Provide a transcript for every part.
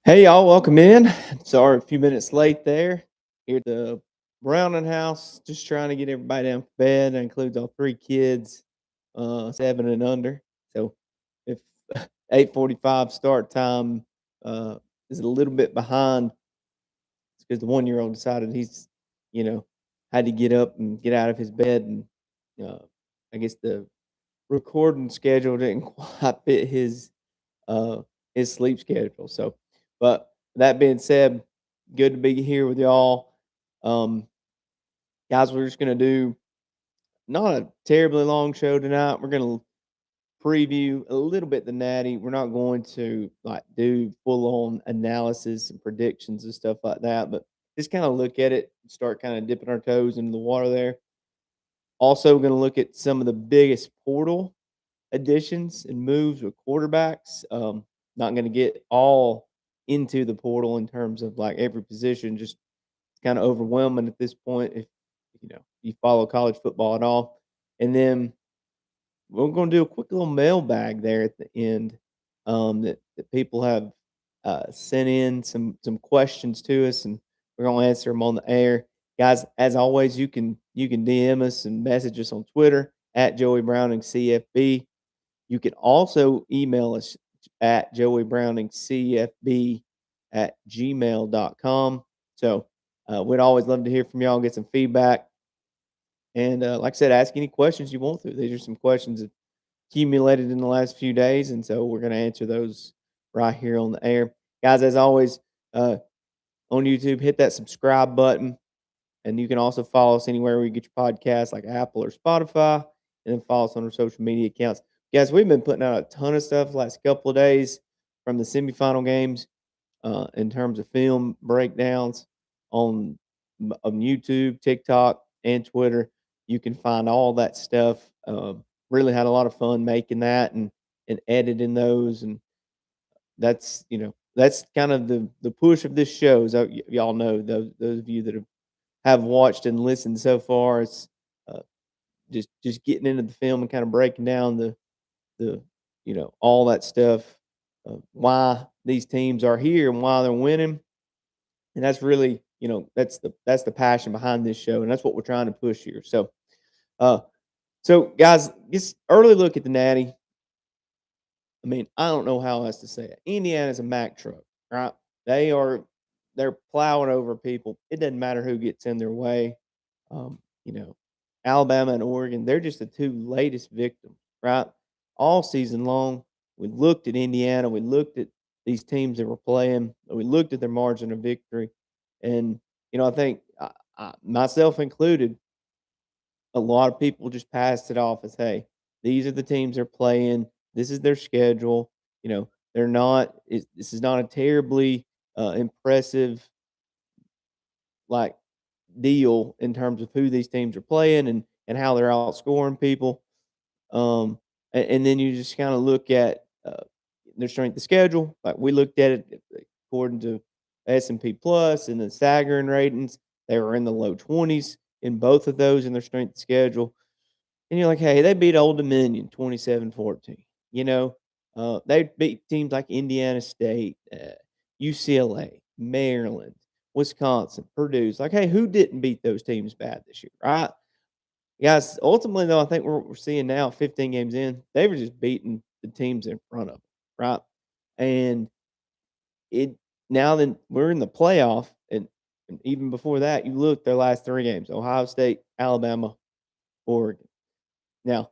Hey y'all, welcome in. Sorry, a few minutes late there. Here at the Browning house, just trying to get everybody down for bed. That includes all three kids, 7 and under. So if 8:45 start time uh, is a little bit behind, it's because the 1-year-old decided you know, had to get up and get out of his bed, and uh, I guess the recording schedule didn't quite fit uh, his sleep schedule. So, but that being said, good to be here with y'all. Um, Guys, we're just gonna do not a terribly long show tonight. We're gonna preview a little bit the Natty. We're not going to like do full on analysis and predictions and stuff like that, but just kind of look at it, start kind of dipping our toes into the water there. Also, going to look at some of the biggest portal additions and moves with quarterbacks. Not going to get all into the portal in terms of like every position. Just it's kind of overwhelming at this point if you follow college football at all. And then we're going to do a quick little mailbag there at the end. That people have sent in some questions to us, and we're going to answer them on the air, guys. As always, you can DM us and message us on Twitter at Joey Browning CFB. You can also email us at joeybrowningscfb at gmail.com. So we'd always love to hear from y'all, get some feedback. And like I said, ask any questions you want to. These are some questions that accumulated in the last few days. And so we're going to answer those right here on the air. Guys, as always, uh, on YouTube, hit that subscribe button. And you can also follow us anywhere where you get your podcasts, like Apple or Spotify, and then follow us on our social media accounts. Guys, we've been putting out a ton of stuff the last couple of days from the semifinal games in terms of film breakdowns on YouTube, TikTok, and Twitter. You can find all that stuff. Really had a lot of fun making that and editing those, and that's kind of the push of this show. As y'all know, those of you that have watched and listened so far. It's uh, just getting into the film and kind of breaking down the all that stuff, why these teams are here and why they're winning, and that's really that's the passion behind this show, and that's what we're trying to push here. Uh, so guys, just early look at the Natty. I mean, I don't know how else to say it. Indiana's a Mack truck, right? They are they're plowing over people. It doesn't matter who gets in their way. Um, you know, Alabama and Oregon, they're just the two latest victims, right? All season long, we looked at Indiana, we looked at these teams that were playing, we looked at their margin of victory, and I think myself included, a lot of people just passed it off as, "Hey, these are the teams they're playing. This is their schedule." They're not. This is not a terribly impressive like deal in terms of who these teams are playing and how they're outscoring people. And then you just kind of look at their strength of schedule. Like we looked at it according to S&P Plus and the staggering ratings. They were in the low 20s in both of those in their strength of schedule. And you're like, hey, they beat Old Dominion 27-14. They beat teams like Indiana State, UCLA, Maryland, Wisconsin, Purdue. It's like, hey, who didn't beat those teams bad this year, right? Guys, ultimately, though, I think we're seeing now 15 games in, they were just beating the teams in front of them, right? And it now then we're in the playoff, and even before that, you look their last three games: Ohio State, Alabama, Oregon. Now,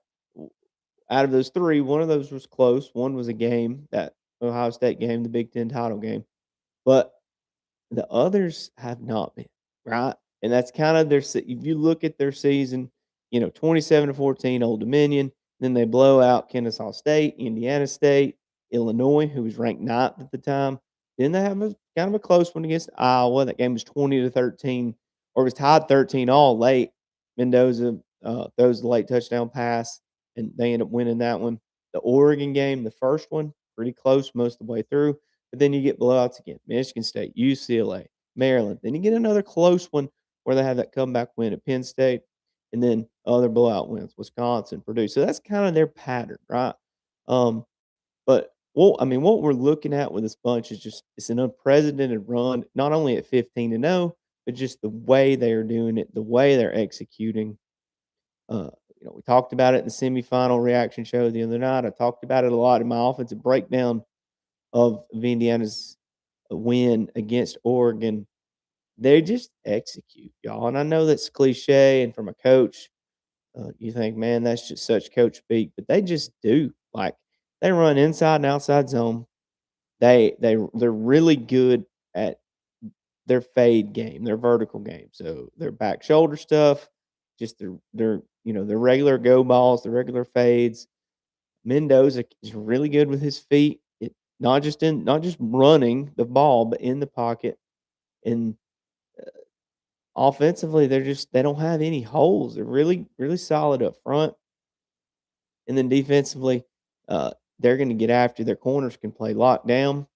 out of those 3, one of those was close, one was a game, that Ohio State game, the Big Ten title game, but the others have not been, right? And that's kind of their se if you look at their season, 27-14 Old Dominion, then they blow out Kennesaw State, Indiana State, Illinois, who was ranked 9th at the time. Then they have a kind of a close one against Iowa. That game was 20-13, or it was tied 13 all late. Mendoza, throws the late touchdown pass, and they end up winning that one. The Oregon game, the first one, pretty close most of the way through, but then you get blowouts again, Michigan State, UCLA, Maryland. Then you get another close one where they have that comeback win at Penn State, and then other blowout wins, Wisconsin, Purdue. So that's kind of their pattern, right? Um, but Well, I mean, what we're looking at with this bunch is just it's an unprecedented run, not only at 15-0, but just the way they are doing it, the way they're executing. We talked about it in the semifinal reaction show the other night. I talked about it a lot in my offensive breakdown of Indiana's win against Oregon. They just execute, y'all. And I know that's cliche, and from a coach, you think, man, that's just such coach speak, but they just do. Like they run inside and outside zone. They're really good at their fade game, their vertical game. So their back shoulder stuff, just their regular go balls, the regular fades. Mendoza is really good with his feet. Not just running the ball, but in the pocket. And offensively, they don't have any holes. They're really, really solid up front. And then defensively, uh, they're going to get after their corners can play lockdown.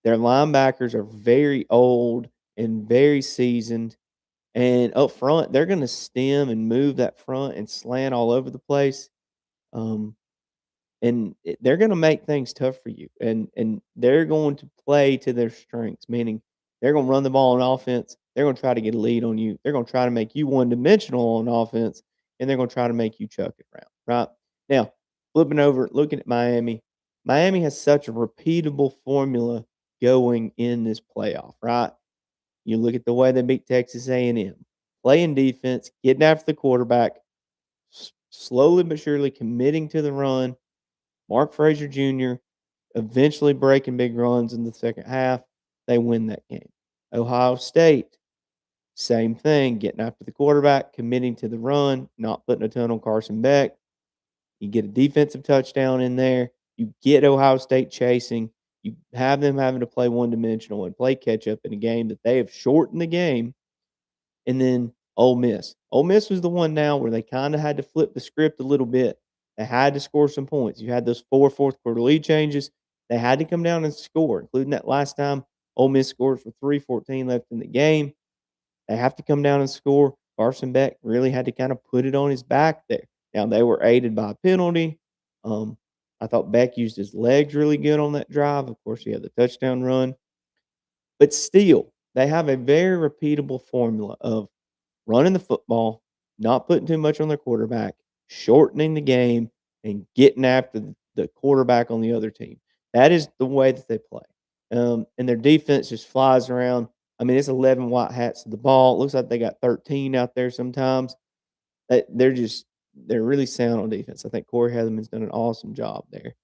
Their linebackers are very old and very seasoned. And up front, they're going to stem and move that front and slant all over the place. Um, they're going to make things tough for you. And they're going to play to their strengths, meaning they're going to run the ball on offense. They're going to try to get a lead on you. They're going to try to make you one dimensional on offense, and they're going to try to make you chuck it around. Right now, flipping over, looking at Miami. Miami has such a repeatable formula going in this playoff. Right, you look at the way they beat Texas A&M, playing defense, getting after the quarterback, slowly but surely committing to the run. Mark Frazier Jr. eventually breaking big runs in the second half. They win that game. Ohio State, same thing, getting after the quarterback, committing to the run, not putting a ton on Carson Beck. You get a defensive touchdown in there. You get Ohio State chasing. You have them having to play one dimensional and play catch up in a game that they have shortened the game. And then Ole Miss. Ole Miss was the one now where they kinda had to flip the script a little bit. They had to score some points. You had those 4 fourth quarter lead changes. They had to come down and score, including that last time Ole Miss scores with 3:14 left in the game. They have to come down and score. Carson Beck really had to kinda put it on his back there. Now they were aided by a penalty. Um, I thought Beck used his legs really good on that drive. Of course, he had the touchdown run. But still, they have a very repeatable formula of running the football, not putting too much on their quarterback, shortening the game, and getting after the quarterback on the other team. That is the way that they play. And their defense just flies around. I mean, it's 11 white hats to the ball. It looks like they got 13 out there sometimes. They're really sound on defense. I think Corey Heatherman's done an awesome job there.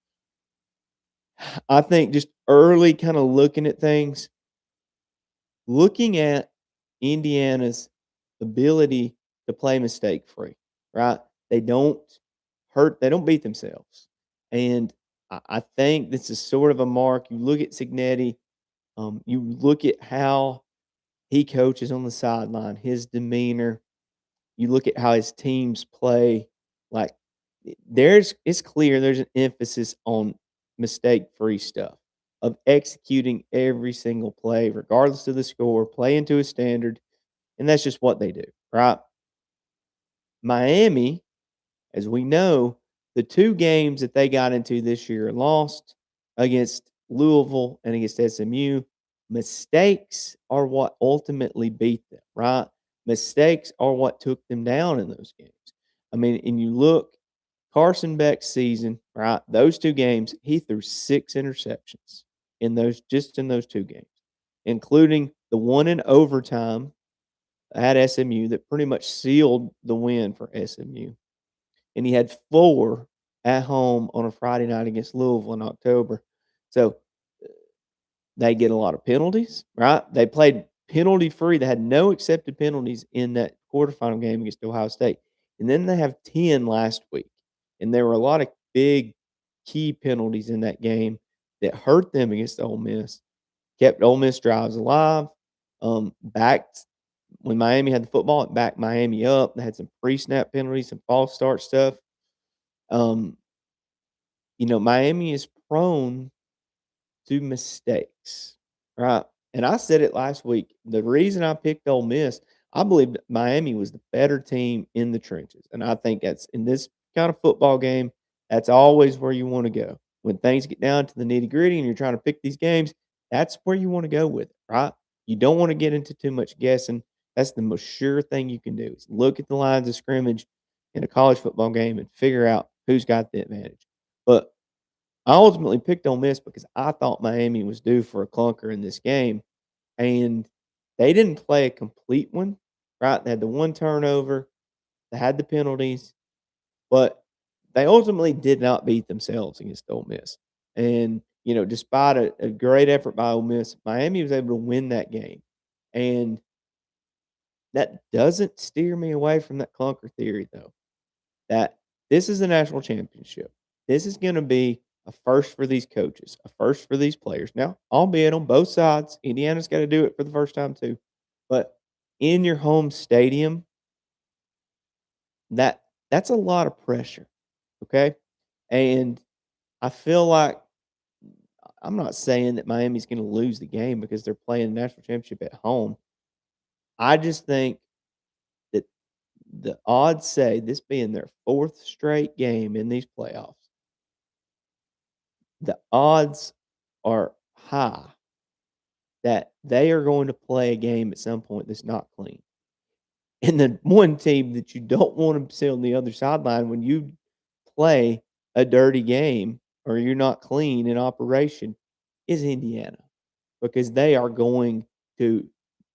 I think just early kind of looking at things, looking at Indiana's ability to play mistake free, right? They don't they don't beat themselves. And I think this is sort of a mark. You look at Signetti, you look at how he coaches on the sideline, his demeanor, you look at how his teams play, like it's clear there's an emphasis on mistake free stuff of executing every single play, regardless of the score, playing to a standard, and that's just what they do, right? Miami, as we know, the 2 games that they got into this year and lost against Louisville and against SMU, mistakes are what ultimately beat them, right? Mistakes are what took them down in those games. I mean, and you look Carson Beck's season, right? Those 2 games, he threw 6 interceptions in those 2 games, including the one in overtime at SMU that pretty much sealed the win for SMU. And he had 4 at home on a Friday night against Louisville in October. So they get a lot of penalties, right? They played penalty free. They had no accepted penalties in that quarterfinal game against Ohio State. And then they have 10 last week. And there were a lot of big key penalties in that game that hurt them against Ole Miss, kept Ole Miss drives alive, backed when Miami had the football, it backed Miami up. They had some pre-snap penalties, some false start stuff. Um, Miami is prone to mistakes, right? And I said it last week. The reason I picked Ole Miss, I believe that Miami was the better team in the trenches, and I think that's in this kind of football game. That's always where you want to go. when things get down to the nitty-gritty and you're trying to pick these games, that's where you wanna go with it, right? You don't wanna get into too much guessing. That's the most sure thing you can do is look at the lines of scrimmage in a college football game and figure out who's got the advantage. But I ultimately picked Ole Miss because I thought Miami was due for a clunker in this game, and they didn't play a complete one, right? They had the one turnover, they had the penalties, but they ultimately did not beat themselves against Ole Miss. And, despite a great effort by Ole Miss, Miami was able to win that game. And that doesn't steer me away from that clunker theory, though. That this is a national championship. This is gonna be a first for these coaches, a first for these players. Now, albeit on both sides, Indiana's gotta do it for the first time too. But in your home stadium, that's a lot of pressure, okay? And I feel like I'm not saying that Miami's gonna lose the game because they're playing the national championship at home. I just think that the odds say this being their 4th straight game in these playoffs, the odds are high that they are going to play a game at some point that's not clean. And the one team that you don't want to see on the other sideline when you play a dirty game or you're not clean in operation is Indiana, because they are going to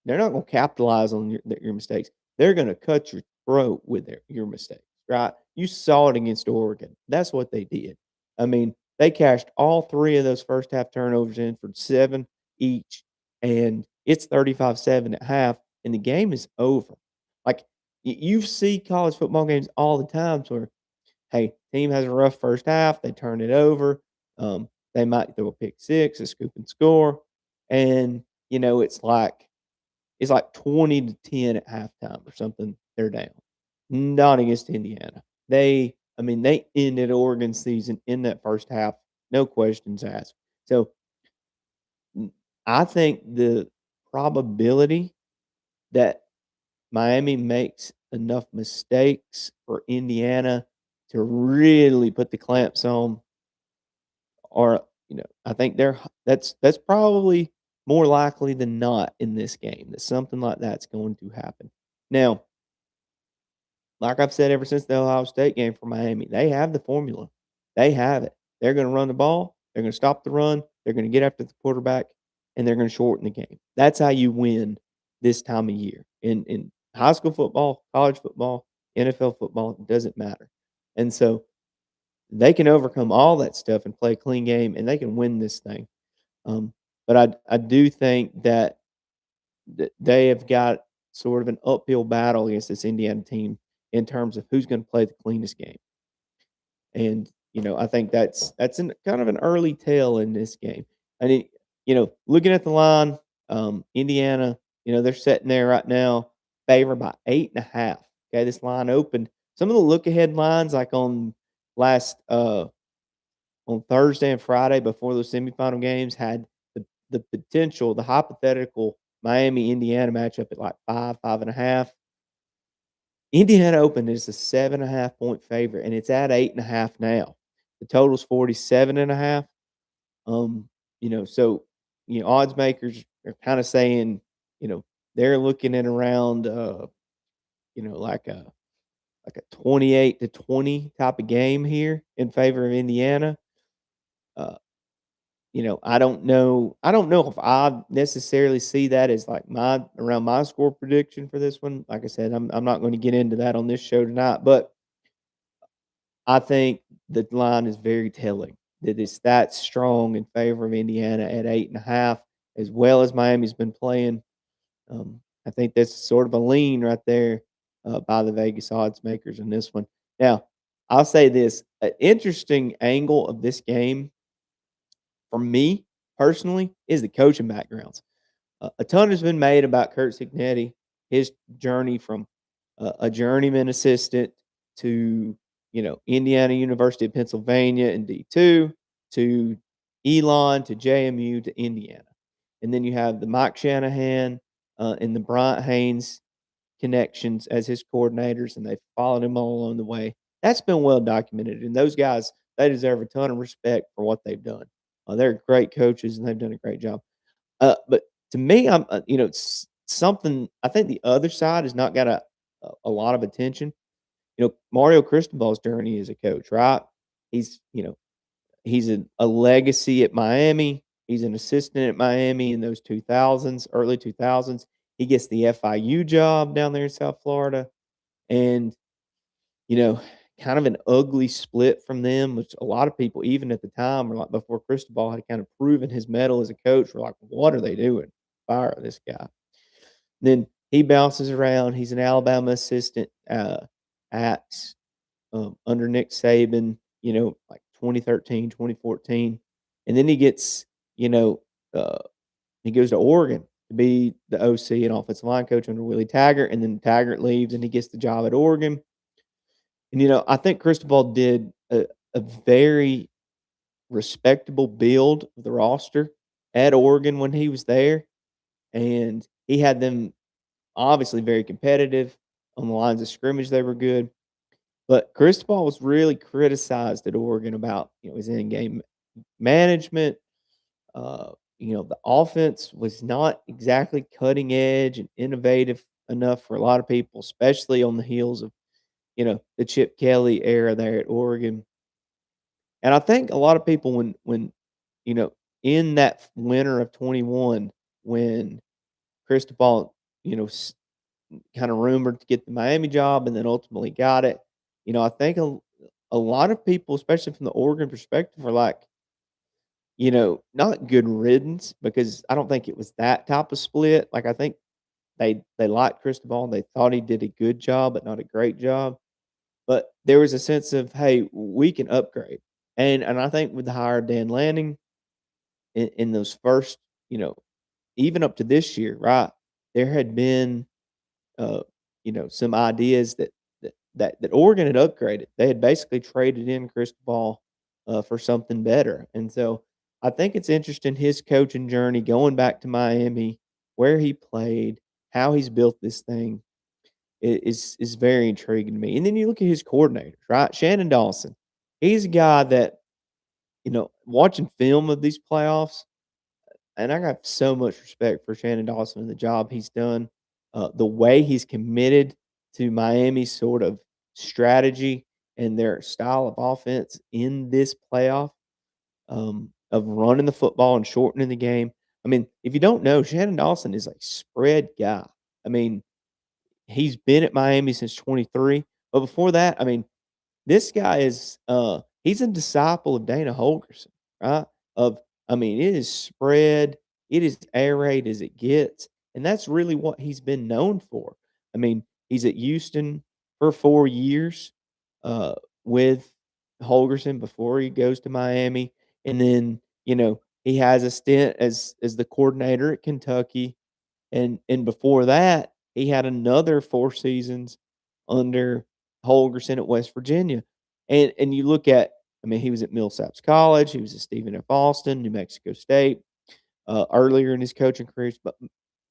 they're not gonna capitalize on your mistakes. They're gonna cut your throat with your mistakes, right? You saw it against Oregon. That's what they did. I mean, they cashed all 3 of those first half turnovers in for 7 each, and it's 35-7 at half, and the game is over. Like, you see college football games all the time where, hey, team has a rough first half, they turn it over, they might throw a pick six, a scoop and score, and, it's like 20 to 10 at halftime or something, they're down. Not against Indiana. They ended Oregon's season in that first half, no questions asked. So, mm, I think the probability that Miami makes enough mistakes for Indiana to really put the clamps on, or, I think that's probably more likely than not in this game that something like that's going to happen. Now, like I've said ever since the Ohio State game for Miami, they have the formula. They have it. They're gonna run the ball, they're gonna stop the run, they're gonna get after the quarterback, and they're gonna shorten the game. That's how you win this time of year. In high school football, college football, NFL football, it doesn't matter. And so they can overcome all that stuff and play a clean game, and they can win this thing. Um, but I do think that they have got sort of an uphill battle against this Indiana team in terms of who's gonna play the cleanest game. And, I think that's an kind of an early tell in this game. And looking at the line, Indiana, they're sitting there right now, favored by 8.5. Okay, this line opened. Some of the look ahead lines, like last on Thursday and Friday before those semifinal games, had the potential, the hypothetical Miami Indiana matchup at like 5.5. Indiana opened as a 7.5 point favorite, and it's at 8.5 now. The total's 47.5. Um, so odds makers are kind of saying, you know, they're looking at around like a 28-20 type of game here in favor of Indiana. Uh, I don't know if I necessarily see that as like my score prediction for this one. Like I said, I'm not going to get into that on this show tonight, but I think the line is very telling that it's that strong in favor of Indiana at 8.5, as well as Miami's been playing. I think that's sort of a lean right there by the Vegas odds makers in this one. Now, I'll say this: an interesting angle of this game for me personally is the coaching backgrounds. A ton has been made about Kurt Signetti, his journey from a journeyman assistant to Indiana University of Pennsylvania in D2 to Elon to JMU to Indiana, and then you have the Mike Shanahan and the Bryant Haynes connections as his coordinators, and they've followed him all along the way. That's been well documented, and those guys they deserve a ton of respect for what they've done. They're great coaches, and they've done a great job. But to me, it's something I think the other side has not got a lot of attention. Mario Cristobal's journey as a coach, right? He's, he's a legacy at Miami. He's an assistant at Miami in those 2000s, early 2000s. He gets the FIU job down there in South Florida, and, you know, kind of an ugly split from them, which a lot of people, even at the time, were like before Cristobal had kind of proven his mettle as a coach, were like, "What are they doing? Fire this guy." Then he bounces around. He's an Alabama assistant, at under Nick Saban, like 2013, 2014. And then he gets, you know, uh, he goes to Oregon to be the OC and offensive line coach under Willie Taggart. And then Taggart leaves and he gets the job at Oregon. And, I think Cristobal did a very respectable build of the roster at Oregon when he was there. And he had them obviously very competitive on the lines of scrimmage. They were good. But Cristobal was really criticized at Oregon about, his in-game management. The offense was not exactly cutting edge and innovative enough for a lot of people, especially on the heels of, the Chip Kelly era there at Oregon. And I think a lot of people you know, in that winter of 21, when Cristobal, you know, kind of rumored to get the Miami job and then ultimately got it. I think a lot of people, especially from the Oregon perspective, are like, not good riddance because I don't think it was that type of split. Like I think they liked Cristobal, they thought he did a good job, but not a great job. But there was a sense of, hey, we can upgrade. And I think with the hire of Dan Lanning in those first, even up to this year, right? There had been uh, some ideas that Oregon had upgraded. They had basically traded in Cristobal for something better, and so I think it's interesting his coaching journey going back to Miami, where he played, how he's built this thing is very intriguing to me. And then you look at his coordinators, right? Shannon Dawson, he's a guy that watching film of these playoffs. And I got so much respect for Shannon Dawson and the job he's done, the way he's committed to Miami's sort of strategy and their style of offense in this playoff, of running the football and shortening the game. I mean, if you don't know, Shannon Dawson is a spread guy. I mean, he's been at Miami since 23, but before that, I mean, this guy is, he's a disciple of Dana Holgorsen, right? Of I mean, it is spread, it is air raid as it gets, and that's really what he's been known for. I mean, he's at Houston for 4 years, uh, with Holgorsen before he goes to Miami, and then, he has a stint as the coordinator at Kentucky, and before that, he had another 4 seasons under Holgorsen at West Virginia. And you look at I mean, he was at Millsaps College, he was at Stephen F. Austin, New Mexico State, earlier in his coaching careers, but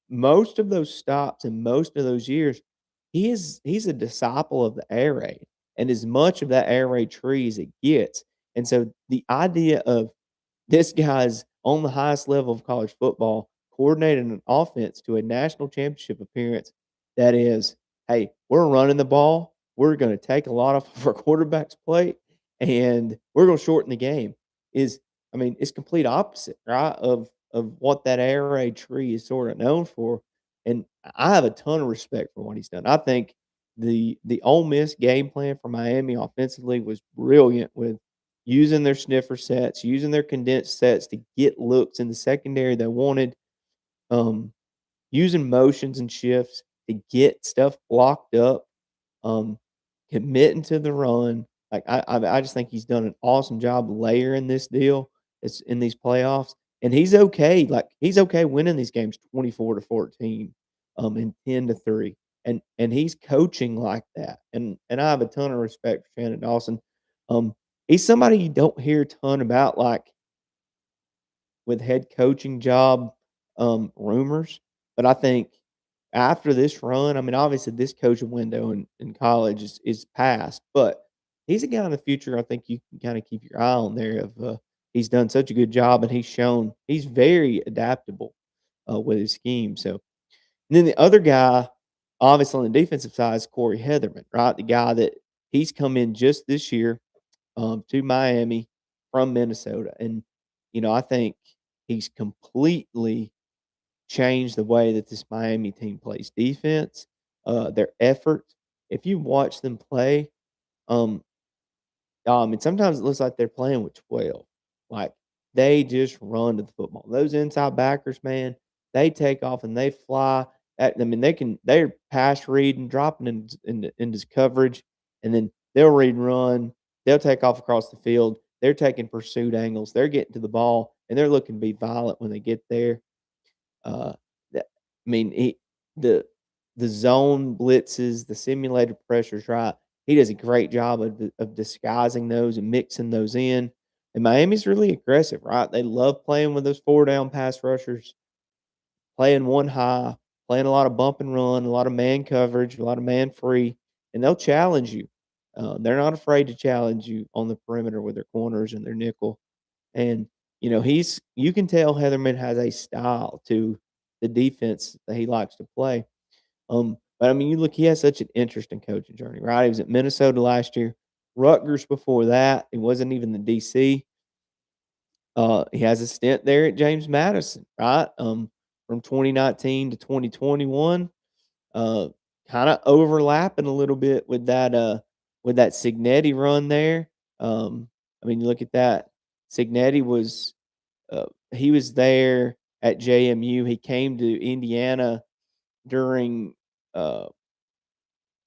most of those stops and most of those years, he's a disciple of the air raid, and as much of that air raid tree as it gets. And so the idea of this guy's on the highest level of college football, coordinating an offense to a national championship appearance that is, "Hey, we're running the ball. We're gonna take a lot off of our quarterback's plate, and we're gonna shorten the game," is I mean, it's complete opposite, right, of what that air raid tree is sorta known for, and I have a ton of respect for what he's done. I think the Ole Miss game plan for Miami offensively was brilliant with using their sniffer sets, using their condensed sets to get looks in the secondary they wanted, um, using motions and shifts to get stuff blocked up, um, committing to the run. Like I just think he's done an awesome job layering this deal. It's in these playoffs, and he's okay. Like he's okay winning these games 24-14, and 10-3, and he's coaching like that. And I have a ton of respect for Shannon Dawson. He's somebody you don't hear a ton about, like with head coaching job, rumors, but I think after this run, I mean, obviously, this coaching window in college is past, but he's a guy in the future I think you can kinda keep your eye on there he's done such a good job and he's shown he's very adaptable, with his scheme, so and then the other guy, obviously on the defensive side is Corey Heatherman, right? The guy that he's come in just this year, to Miami from Minnesota, and, I think he's completely changed the way that this Miami team plays defense, their effort. If you watch them play, um, and sometimes it looks like they're playing with 12. Like, they just run to the football. Those inside backers, man, they take off and they fly. They're pass reading, dropping into coverage, and then they'll read and run. They'll take off across the field. They're taking pursuit angles. They're getting to the ball, and they're looking to be violent when they get there. Uh, that I mean, he the the zone blitzes, the simulated pressures, right? He does a great job of disguising those and mixing those in. And Miami's really aggressive, right? They love playing with those 4 down pass rushers, playing one high, playing a lot of bump and run, a lot of man coverage, a lot of man free, and they'll challenge you. They're not afraid to challenge you on the perimeter with their corners and their nickel. And, you can tell Heatherman has a style to the defense that he likes to play. But I mean, you look, he has such an interesting coaching journey, right? He was at Minnesota last year, Rutgers before that. He wasn't even the DC. He has a stint there at James Madison, right? From 2019 to 2021, uh, kind of overlapping a little bit with that Signetti run there. I mean, you look at that. Signetti he was there at JMU. He came to Indiana during uh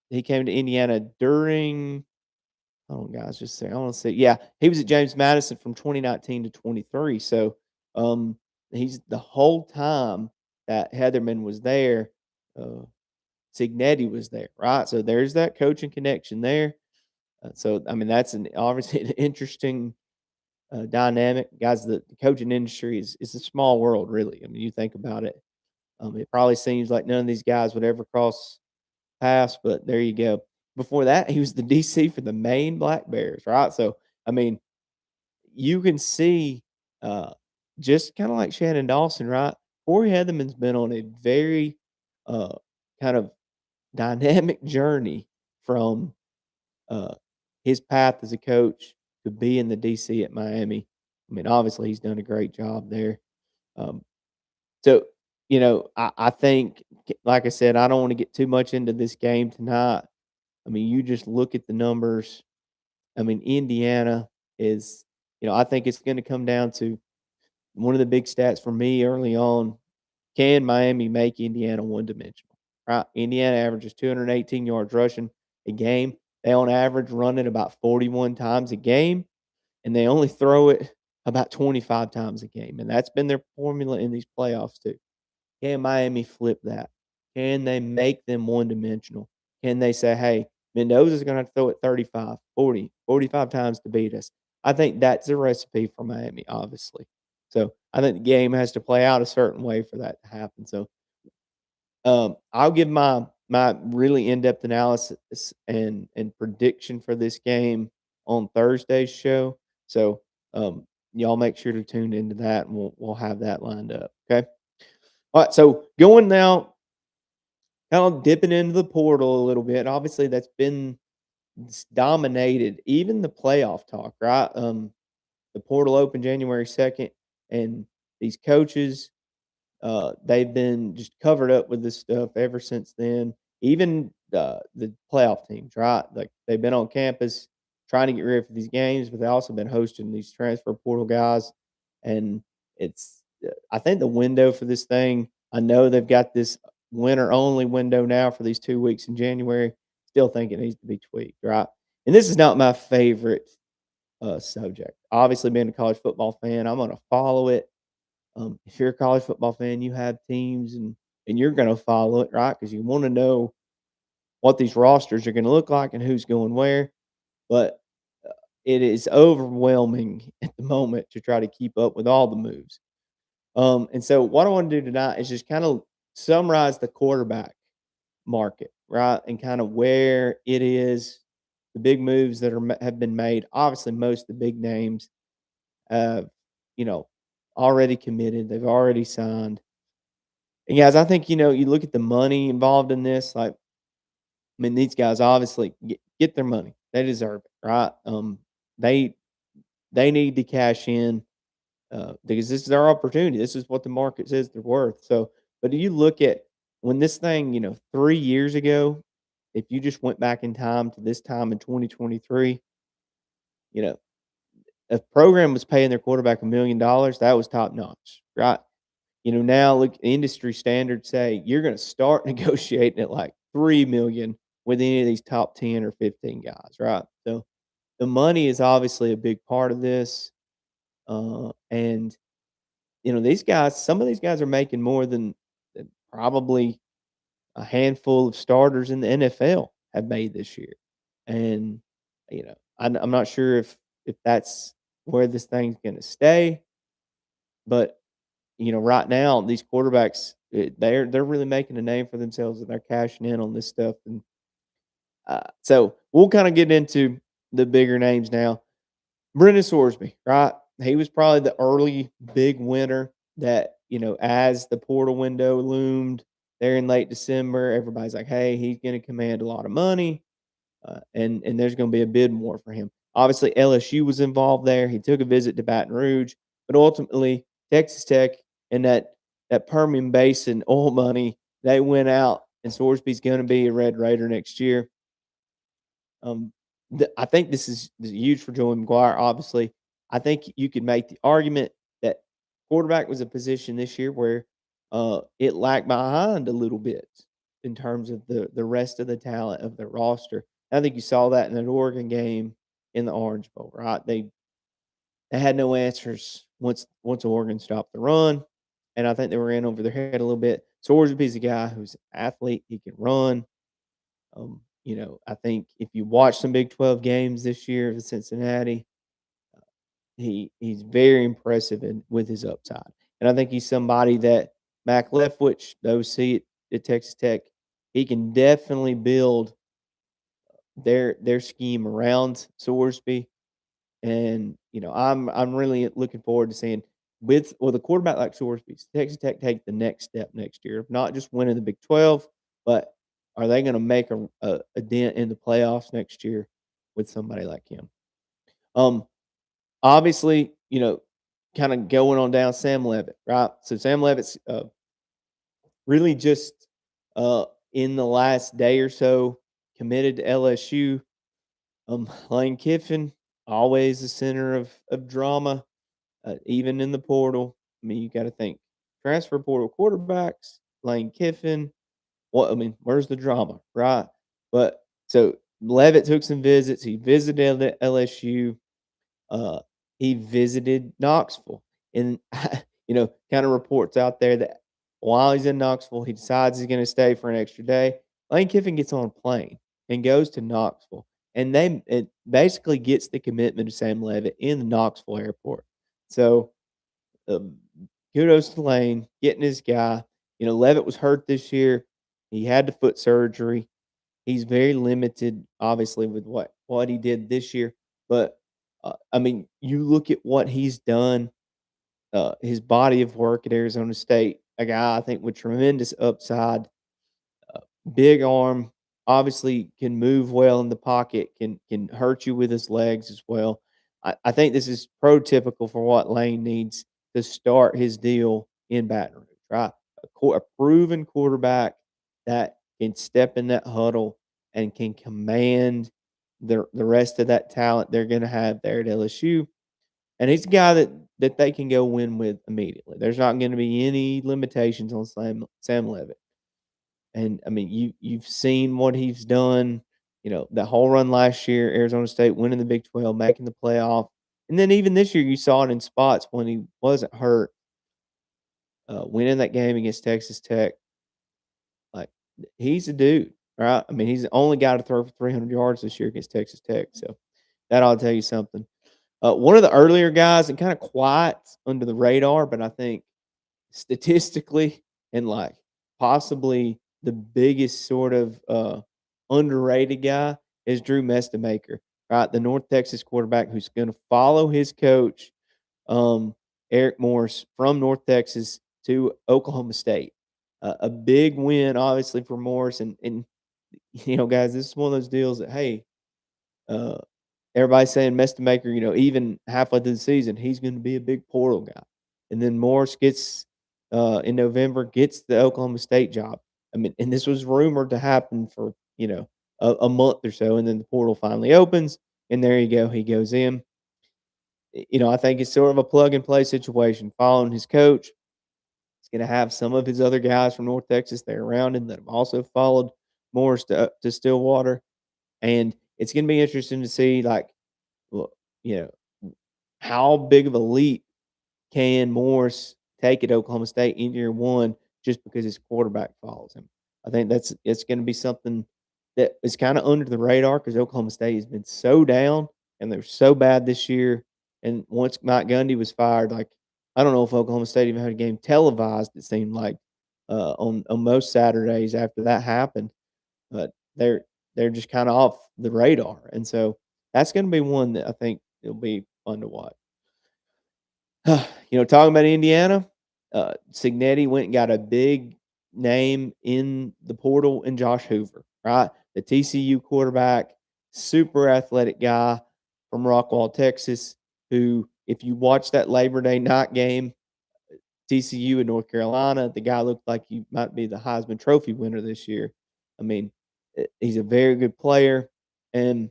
he came to Indiana during hold on guys, just a second. I want to say yeah, he was at James Madison from 2019 to 23. So he's the whole time that Heatherman was there, uh Signetti was there, right? So there's that coaching connection there. So I mean that's an obviously an interesting dynamic. Guys, the coaching industry is a small world, really. I mean, you think about it. It probably seems like none of these guys would ever cross paths, but there you go. Before that, he was the DC for the Maine Black Bears, right? So, I mean, you can see uh, just kind of like Shannon Dawson, right? Corey Heatherman's been on a very uh, kind of dynamic journey from uh, his path as a coach to be in the DC at Miami. I mean, obviously, he's done a great job there. Um, so, I think, like I said, I don't want to get too much into this game tonight. I mean, you just look at the numbers. I mean, Indiana is, I think it's going to come down to one of the big stats for me early on. Can Miami make Indiana one dimensional? Right? Indiana averages 218 yards rushing a game. They on average run it about 41 times a game, and they only throw it about 25 times a game. And that's been their formula in these playoffs too. Can Miami flip that? Can they make them one dimensional? Can they say, hey, Mendoza's going to have to throw it 35, 40, 45 times to beat us? I think that's a recipe for Miami, obviously. So I think the game has to play out a certain way for that to happen. So I'll give my really in depth analysis and prediction for this game on Thursday's show. So y'all make sure to tune into that, and we'll have that lined up. Okay. All right. So going now, kind of dipping into the portal a little bit. Obviously, that's been dominated even the playoff talk, right? The portal opened January 2nd, and these coaches they've been just covered up with this stuff ever since then. Even the playoff teams, right? Like they've been on campus trying to get ready for these games, but they also been hosting these transfer portal guys. And I think the window for this thing, I know they've got this winter only window now for these 2 weeks in January. Still think it needs to be tweaked, right? And this is not my favorite subject. Obviously, being a college football fan, I'm going to follow it if you're a college football fan, you have teams and you're going to follow it, right? Because you want to know what these rosters are going to look like and who's going where. But it is overwhelming at the moment to try to keep up with all the moves. And so, what I want to do tonight is just kind of summarize the quarterback market, right? And kind of where it is, the big moves that have been made. Obviously, most of the big names have, you know, already committed. They've already signed. And guys, I think you look at the money involved in this. Like, I mean, these guys obviously get their money. They deserve it, right? They they need to cash in because this is their opportunity. This is what the market says they're worth. So, but do you look at when this thing, 3 years ago, if you just went back in time to this time in 2023, you know, if program was paying their quarterback $1 million, that was top notch, right? Now look, industry standards say you're going to start negotiating at like 3 million with any of these top 10 or 15 guys, right? So the money is obviously a big part of this, and these guys, some of these guys are making more than probably a handful of starters in the NFL have made this year. And, I'm not sure if that's where this thing's going to stay, but right now these quarterbacks they're really making a name for themselves and they're cashing in on this stuff. And so we'll kind of get into the bigger names now. Brendan Sorsby, right? He was probably the early big winner that, as the portal window loomed there in late December, everybody's like, hey, he's going to command a lot of money, and there's going to be a bid war for him. Obviously, LSU was involved there. He took a visit to Baton Rouge, but ultimately, Texas Tech and that Permian Basin oil money, they went out, and Sorsby's going to be a Red Raider next year. I think this is huge for Joey McGuire. Obviously, I think you could make the argument that quarterback was a position this year where it lagged behind a little bit in terms of the rest of the talent of the roster. I think you saw that in that Oregon game in the Orange Bowl, right? They had no answers once Oregon stopped the run, and I think they were in over their head a little bit. Sorsby's a guy who's an athlete; he can run. I think if you watch some Big 12 games this year of Cincinnati, he's very impressive with his upside. And I think he's somebody that Mac Leftwich, the OC at Texas Tech, he can definitely build their scheme around Sorsby. And I'm really looking forward to seeing with a quarterback like Sorsby, Texas Tech take the next step next year, not just winning the Big 12, but are they going to make a dent in the playoffs next year with somebody like him? Um, Obviously, kind of going on down Sam Levitt, right? So Sam Levitt's really just in the last day or so committed to LSU. Lane Kiffin, always the center of drama, even in the portal. I mean, you got to think transfer portal quarterbacks, Lane Kiffin. What I mean, where's the drama, right? But so Levitt took some visits. He visited the LSU. Uh, he visited Knoxville, and kind of reports out there that while he's in Knoxville, he decides he's going to stay for an extra day. Lane Kiffin gets on a plane and goes to Knoxville, and it basically gets the commitment of Sam Levitt in the Knoxville airport. So, um, kudos to Lane getting his guy. Levitt was hurt this year. He had the foot surgery. He's very limited, obviously, with what he did this year. But I mean, you look at what he's done, his body of work at Arizona State, a guy I think with tremendous upside, big arm, obviously can move well in the pocket, can hurt you with his legs as well. I think this is prototypical for what Lane needs to start his deal in Baton Rouge, right? A proven quarterback that can step in that huddle and can command the rest of that talent they're going to have there at LSU. And he's a guy that they can go win with immediately. There's not going to be any limitations on Sam Levitt. And I mean, you've seen what he's done. The whole run last year, Arizona State winning the Big 12, making the playoff, and then even this year, you saw it in spots when he wasn't hurt, winning that game against Texas Tech. Like he's a dude, right? I mean, he's the only guy to throw for 300 yards this year against Texas Tech. So that ought to tell you something. One of the earlier guys and kind of quiet under the radar, but I think statistically and like possibly the biggest sort of underrated guy is Drew Mestamaker, right? The North Texas quarterback who's going to follow his coach, um, Eric Morris, from North Texas to Oklahoma State. A big win, obviously, for Morris. And, guys, this is one of those deals that, hey, uh, everybody's saying Mestamaker, even halfway through the season, he's going to be a big portal guy. And then Morris gets in November gets the Oklahoma State job. I mean, and this was rumored to happen for a month or so, and then the portal finally opens, and there you go, he goes in. I think it's sort of a plug and play situation. Following his coach, he's going to have some of his other guys from North Texas there around him that have also followed Morris to Stillwater, and it's going to be interesting to see like well, you know, how big of a leap can Morris take at Oklahoma State in year one just because his quarterback follows him? I think it's going to be something that is kind of under the radar because Oklahoma State has been so down and they're so bad this year. And once Mike Gundy was fired, like I don't know if Oklahoma State even had a game televised. It seemed like on most Saturdays after that happened, but they're just kind of off the radar, and so that's going to be one that I think it'll be fun to watch. Talking about Indiana, Signetti went and got a big name in the portal in Josh Hoover, right? The TCU quarterback, super athletic guy from Rockwall, Texas, who, if you watch that Labor Day night game, TCU in North Carolina, the guy looked like he might be the Heisman Trophy winner this year. I mean, he's a very good player, and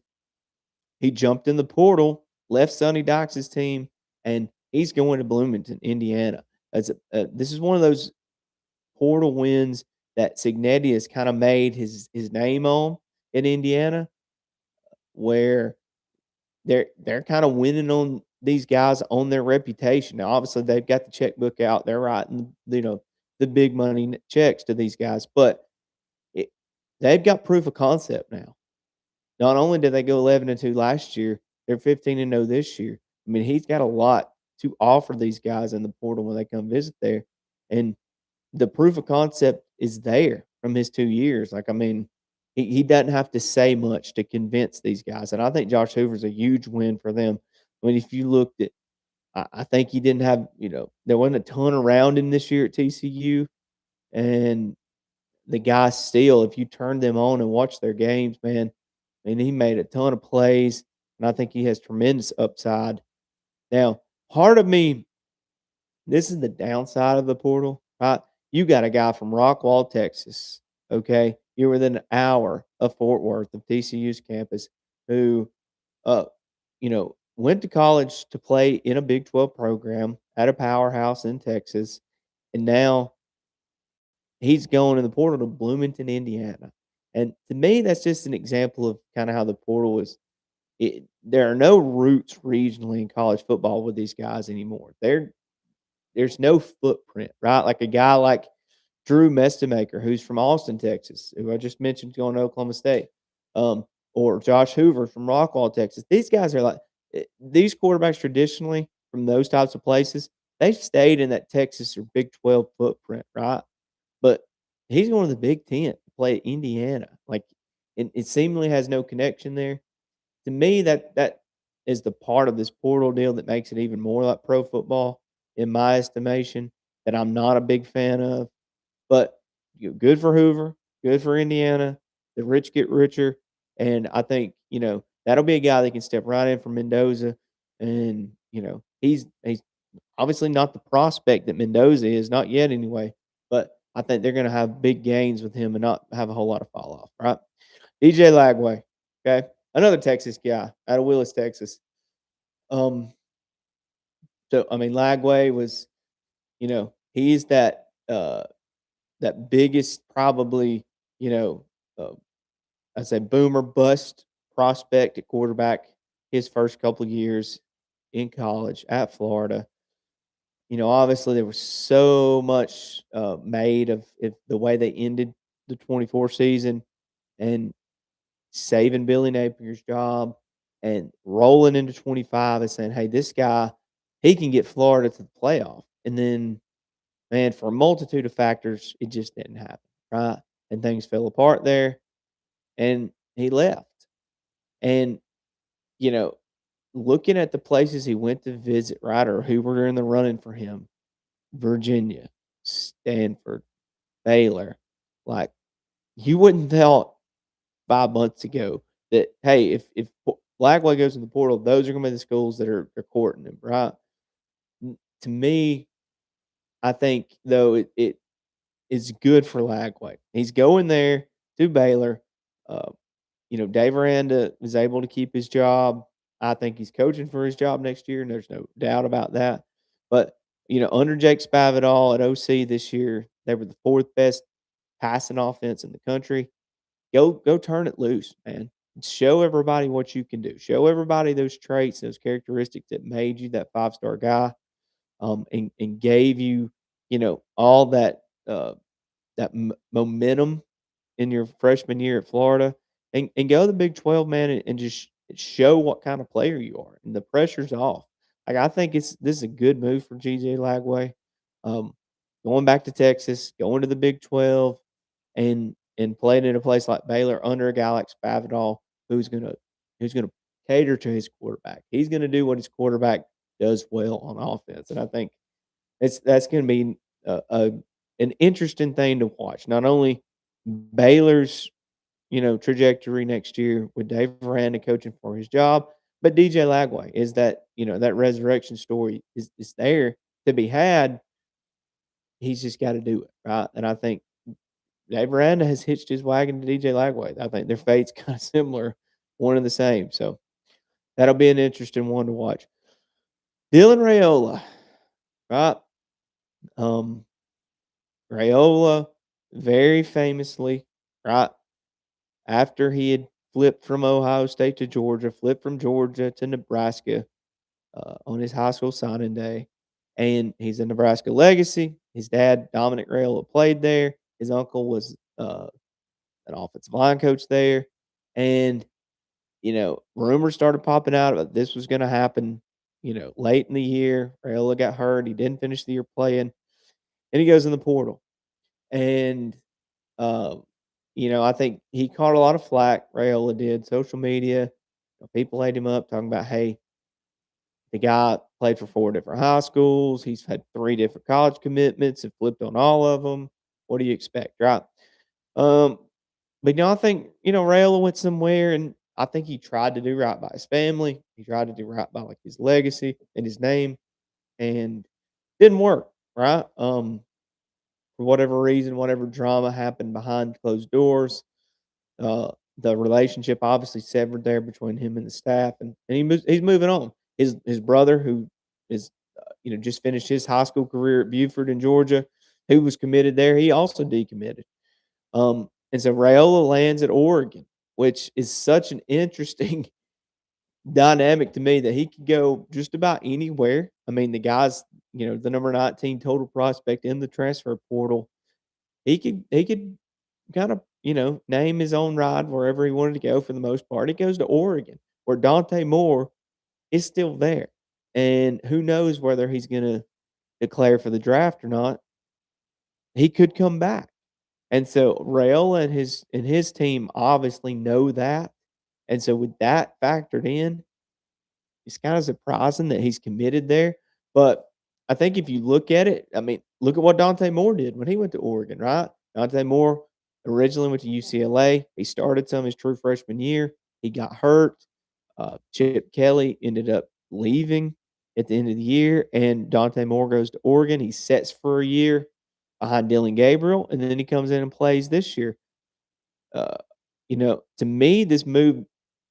he jumped in the portal, left Sonny Dykes' team, and he's going to Bloomington, Indiana. This is one of those portal wins that Signetti has kind of made his name on in Indiana, where they're kind of winning on these guys on their reputation. Now, obviously, they've got the checkbook out. They're writing, the big money checks to these guys, but it, they've got proof of concept now. Not only did they go 11-2 last year, they're 15-0 this year. I mean, he's got a lot to offer these guys in the portal when they come visit there, and the proof of concept is there from his 2 years. Like, I mean, he doesn't have to say much to convince these guys, and I think Josh Hoover's a huge win for them. I mean, if you looked at I think he didn't have there wasn't a ton around him this year at TCU, and the guys still, if you turn them on and watch their games, man, I mean, he made a ton of plays, and I think he has tremendous upside. Now, part of me this is the downside of the portal, right? You got a guy from Rockwall, Texas, okay? You're within an hour of Fort Worth of TCU's campus who, uh, went to college to play in a Big 12 program at a powerhouse in Texas, and now he's going in the portal to Bloomington, Indiana. And to me, that's just an example of kind of how the portal is. There are no roots regionally in college football with these guys anymore. There's no footprint, right? Like a guy like Drew Mestamaker, who's from Austin, Texas, who I just mentioned going to Oklahoma State, um, or Josh Hoover from Rockwall, Texas. These guys are like these quarterbacks traditionally from those types of places. They've stayed in that Texas or Big 12 footprint, right? But he's going to the Big 10 to play at Indiana. Like it seemingly has no connection there. To me, that is the part of this portal deal that makes it even more like pro football, in my estimation, that I'm not a big fan of. But good for Hoover, good for Indiana. The rich get richer, and I think that'll be a guy that can step right in for Mendoza, and he's obviously not the prospect that Mendoza is, not yet anyway. But I think they're going to have big gains with him and not have a whole lot of fall off. Right, DJ Lagway, okay, another Texas guy out of Willis, Texas. Um, so I mean, Lagway was, he's that biggest probably, you know, uh, I say boomer bust prospect at quarterback his first couple of years in college at Florida. Obviously there was so much made of the way they ended the 24 season and saving Billy Napier's job and rolling into 25 and saying, hey, this guy, he can get Florida to the playoff. And then, man, for a multitude of factors, it just didn't happen, right? And things fell apart there, and he left. And, you know, looking at the places he went to visit, right, or who were in the running for him, Virginia, Stanford, Baylor, like, you wouldn't thought 5 months ago that, hey, if Blackwell goes in the portal, those are gonna be the schools that are courting him, right? To me, I think, though, it is good for Lagway. He's going there to Baylor. Uh, Dave Aranda was able to keep his job. I think he's coaching for his job next year, and there's no doubt about that. But, under Jake Spavital at OC this year, they were the 4th best passing offense in the country. Go turn it loose, man. Show everybody what you can do. Show everybody those traits, those characteristics that made you that 5-star guy, and gave you, all that momentum in your freshman year at Florida, and go to the Big 12, man, and just show what kind of player you are, and the pressure's off. Like, I think this is a good move for GJ Lagway. Um, Going back to Texas, going to the Big 12, and playing in a place like Baylor under a guy like Spavital, who's gonna who's gonna cater to his quarterback. He's gonna do what his quarterback does well on offense, and I think that's gonna be an interesting thing to watch. Not only Baylor's, trajectory next year with Dave Aranda coaching for his job, but DJ Lagway is that resurrection story is there to be had. He's just got to do it, right? And I think Dave Aranda has hitched his wagon to DJ Lagway. I think their fate's kind of similar, one and the same. So that'll be an interesting one to watch. Dylan Raiola, right? Um, Raiola, very famously, right after he had flipped from Ohio State to Georgia, flipped from Georgia to Nebraska on his high school signing day, and he's a Nebraska legacy. His dad, Dominic Raiola, played there. His uncle was an offensive line coach there, and rumors started popping out about this was going to happen. Late in the year, Raiola got hurt. He didn't finish the year playing, and he goes in the portal. And Um, I think he caught a lot of flack, Raiola did, social media. People ate him up talking about, hey, the guy played for 4 different high schools. He's had 3 different college commitments and flipped on all of them. What do you expect, right? Um, but I think, Raiola went somewhere, and I think he tried to do right by his family. He tried to do right by like his legacy and his name, and didn't work, right? For whatever reason, whatever drama happened behind closed doors, the relationship obviously severed there between him and the staff, and he's moving on. His brother, who is just finished his high school career at Buford in Georgia, who was committed there, he also decommitted. And so Raiola lands at Oregon, which is such an interesting dynamic to me that he could go just about anywhere. I mean, the guy's the number 19 total prospect in the transfer portal. He could kind of, name his own ride wherever he wanted to go for the most part. He goes to Oregon, where Dante Moore is still there. And who knows whether he's gonna declare for the draft or not. He could come back. And so Rayola and his team obviously know that. And so with that factored in, it's kinda surprising that he's committed there, but I think if you look at it, I mean, look at what Dante Moore did when he went to Oregon, right? Dante Moore originally went to UCLA. He started some his true freshman year. He got hurt. Chip Kelly ended up leaving at the end of the year, and Dante Moore goes to Oregon. He sets for a year behind Dylan Gabriel, and then he comes in and plays this year. Uh, to me, this move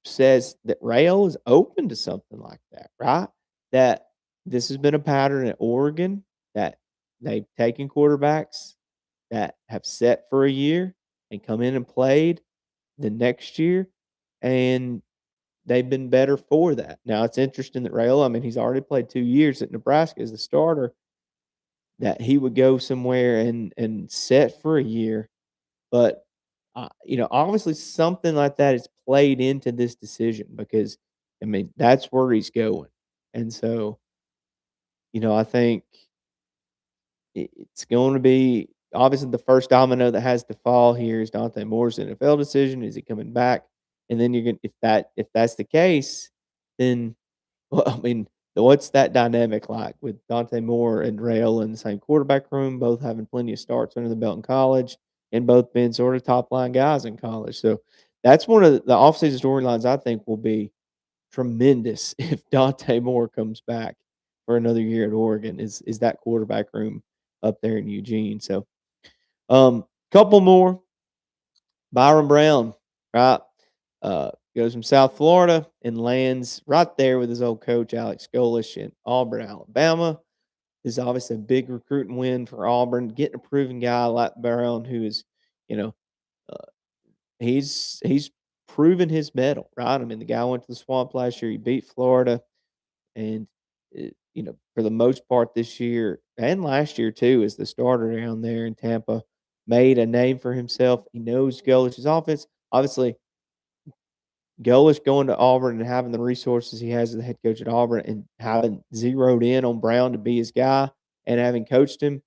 says that Rayo is open to something like that, right? That this has been a pattern at Oregon that they've taken quarterbacks that have set for a year and come in and played the next year, and they've been better for that. Now it's interesting that Rayola, I mean, he's already played 2 years at Nebraska as a starter, that he would go somewhere and set for a year, but obviously something like that is played into this decision because, I mean, that's where he's going. And so, I think it's going to be obviously the first domino that has to fall here is Dante Moore's NFL decision. Is he coming back? And then you're gonna if that's the case, then well, I mean, what's that dynamic like with Dante Moore and Rail in the same quarterback room, both having plenty of starts under the belt in college, and both being sort of top line guys in college. So that's one of the offseason storylines I think will be tremendous if Dante Moore comes back for another year at Oregon is that quarterback room up there in Eugene. So couple more. Byron Brown, right? Goes from South Florida and lands right there with his old coach, Alex Golish in Auburn, Alabama. This is obviously a big recruiting win for Auburn. Getting a proven guy like Brown, who is, you know, uh, he's proven his mettle, right? I mean, the guy went to the Swamp last year. He beat Florida, and for the most part this year and last year too, as the starter down there in Tampa, made a name for himself. He knows Golish's offense. Obviously, Golish going to Auburn and having the resources he has as the head coach at Auburn and having zeroed in on Brown to be his guy and having coached him,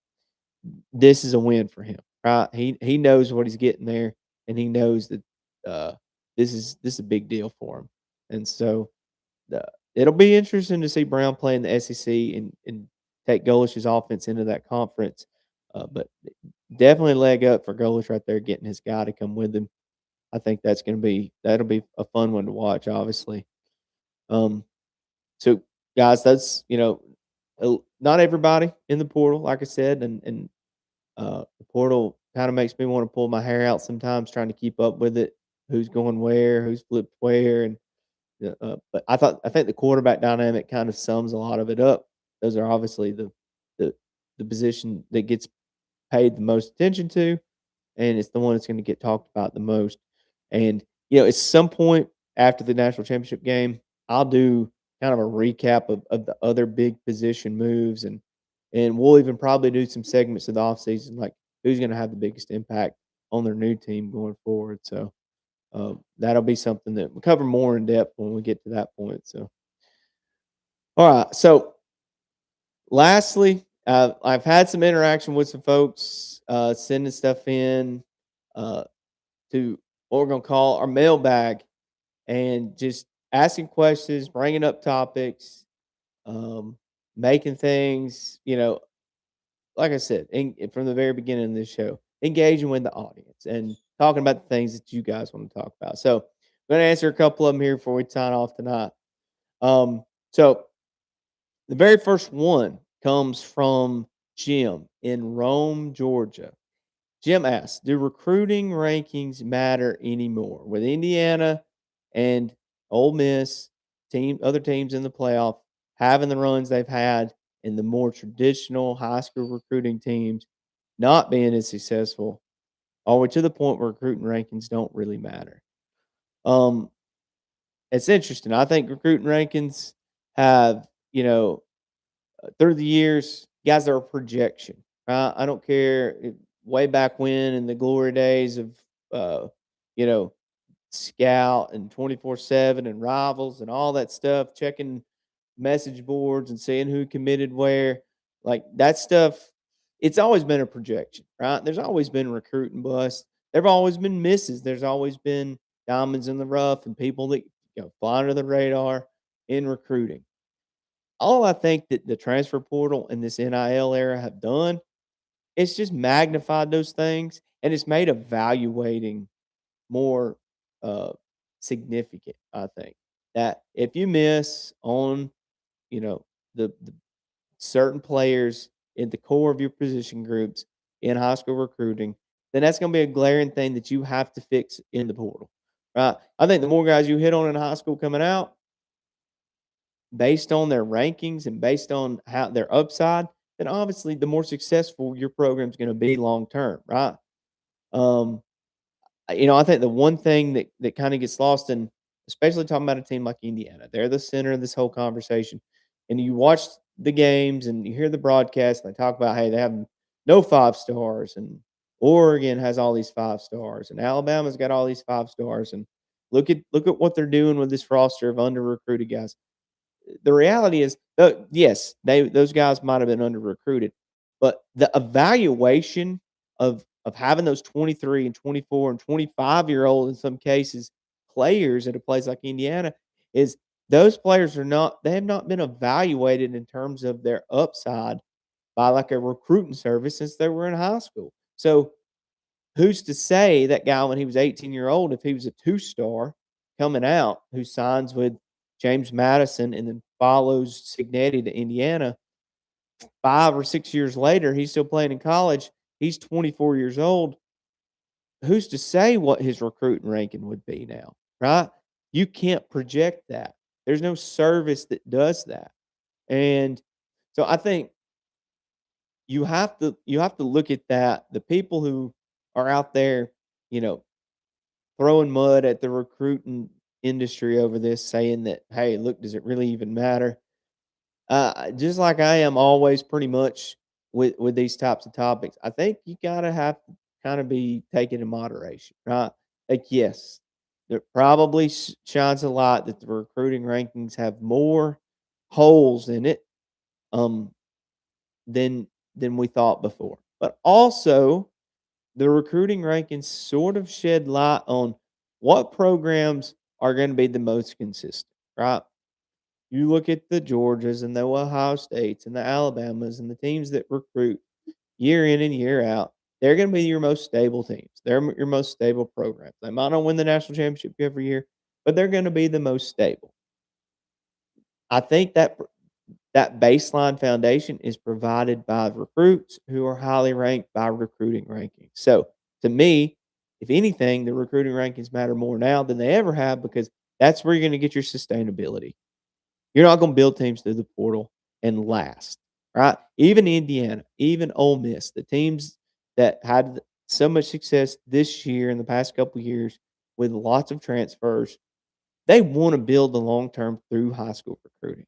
this is a win for him, right? He knows what he's getting there, and he knows that uh, this is a big deal for him, and so the it'll be interesting to see Brown play in the SEC and take Golish's offense into that conference, but definitely a leg up for Golish right there, getting his guy to come with him. I think that'll be a fun one to watch, obviously. Um, so guys, that's not everybody in the portal, like I said, and the portal kind of makes me want to pull my hair out sometimes, trying to keep up with it. Who's going where? Who's flipped where? And yeah, but I think the quarterback dynamic kind of sums a lot of it up. Those are obviously the the position that gets paid the most attention to, and it's the one that's going to get talked about the most. And at some point after the national championship game, I'll do kind of a recap of the other big position moves, and we'll even probably do some segments of the offseason, like who's going to have the biggest impact on their new team going forward. So that'll be something that we'll cover more in depth when we get to that point. So, all right. So, lastly, I've had some interaction with some folks sending stuff in uh, to what we're going to call our mailbag and just asking questions, bringing up topics, um, making things, like I said, from the very beginning of this show, engaging with the audience and talking about the things that you guys want to talk about. So, I'm going to answer a couple of them here before we sign off tonight. So, the very first one comes from Jim in Rome, Georgia. Jim asks, "Do recruiting rankings matter anymore with Indiana and Ole Miss other teams in the playoff having the runs they've had, and the more traditional high school recruiting teams not being as successful? Are we to the point where recruiting rankings don't really matter?" Um, it's interesting. I think recruiting rankings have, through the years, guys are a projection. I don't care way back when in the glory days of uh, you know Scout and 24/7 and Rivals and all that stuff, checking message boards and seeing who committed where, like that stuff. It's always been a projection, right? There's always been recruiting bust. There've always been misses. There's always been diamonds in the rough and people that fly under the radar in recruiting. All I think that the transfer portal and this NIL era have done, it's just magnified those things, and it's made evaluating more uh, significant. I think that if you miss on, you know, the certain players in the core of your position groups in high school recruiting, then that's going to be a glaring thing that you have to fix in the portal, right? I think the more guys you hit on in high school coming out, based on their rankings and based on how their upside, then obviously the more successful your program's going to be long term, right? Um, I think the one thing that kind of gets lost in, especially talking about a team like Indiana, they're the center of this whole conversation. And you watch the games and you hear the broadcast, and they talk about, hey, they have no 5 stars, and Oregon has all these 5 stars, and Alabama's got all these 5 stars, and look at what they're doing with this roster of under recruited guys. The reality is, yes, those guys might have been under recruited, but the evaluation of having those 23 and 24 and 25-year-old in some cases players at a place like Indiana is those players are not they have not been evaluated in terms of their upside by like a recruiting service since they were in high school. So who's to say that guy when he was 18-year-old, if he was a two-star coming out who signs with James Madison and then follows Signetti to Indiana, 5 or 6 years later, he's still playing in college. He's 24 years old. Who's to say what his recruiting ranking would be now, right? You can't project that. There's no service that does that. And so I think you have to look at that. The people who are out there, you know, throwing mud at the recruiting industry over this, saying that, hey, look, does it really even matter? Just like I am always pretty much with these types of topics, I think you gotta have to kind of be taken in moderation, right? Like, yes, there probably shines a light that the recruiting rankings have more holes in it um, than we thought before. But also, the recruiting rankings sort of shed light on what programs are going to be the most consistent, right? You look at the Georgias and the Ohio States and the Alabamas and the teams that recruit year in and year out. They're going to be your most stable teams. They're your most stable programs. They might not win the national championship every year, but they're going to be the most stable. I think that baseline foundation is provided by recruits who are highly ranked by recruiting rankings. So, to me, if anything, the recruiting rankings matter more now than they ever have because that's where you're going to get your sustainability. You're not going to build teams through the portal and last, right? Even Indiana, even Ole Miss, the teams that had so much success this year and the past couple years with lots of transfers, they want to build the long term through high school recruiting.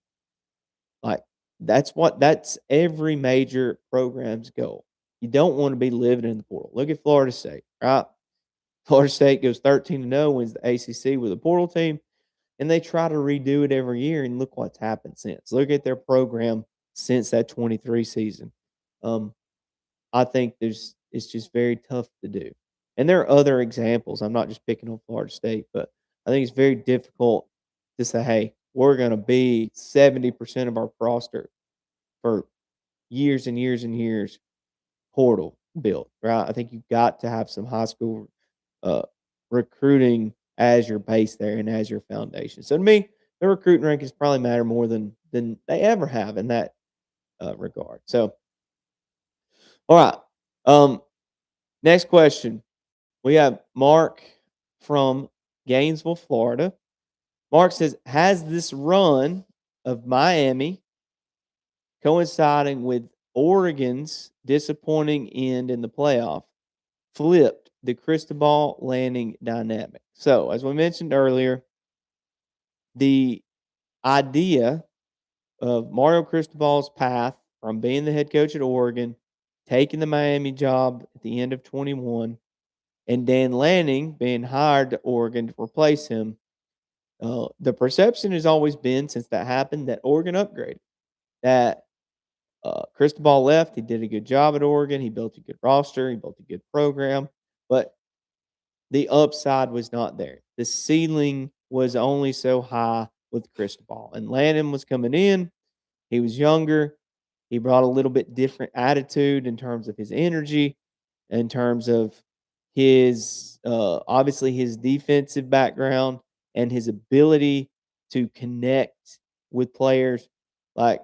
Like, that's every major program's goal. You don't wanna be living in the portal. Look at Florida State, right? Florida State goes 13-0, wins the ACC with a portal team, and they try to redo it every year, and look what's happened since. Look at their program since that 23 season. Um, I think it's just very tough to do. And there are other examples. I'm not just picking on Florida State, but I think it's very difficult to say, "Hey, we're gonna be 70% of our roster for years and years and years portal built," right? I think you've got to have some high school uh, recruiting as your base there and as your foundation. So to me, the recruiting rankings probably matter more than they ever have in that regard. So, all right. Um, Next question. We have Mark from Gainesville, Florida. Mark says, has this run of Miami coinciding with Oregon's disappointing end in the playoff flipped the Cristobal Landing dynamic? So, as we mentioned earlier, the idea of Mario Cristobal's path from being the head coach at Oregon, taking the Miami job at the end of 21, and Dan Lanning being hired to Oregon to replace him. The perception has always been since that happened that Oregon upgraded. That Cristobal left. He did a good job at Oregon. He built a good roster. He built a good program, but the upside was not there. The ceiling was only so high with Cristobal, and Lanning was coming in. He was younger. He brought a little bit different attitude in terms of his energy, in terms of his obviously his defensive background and his ability to connect with players. Like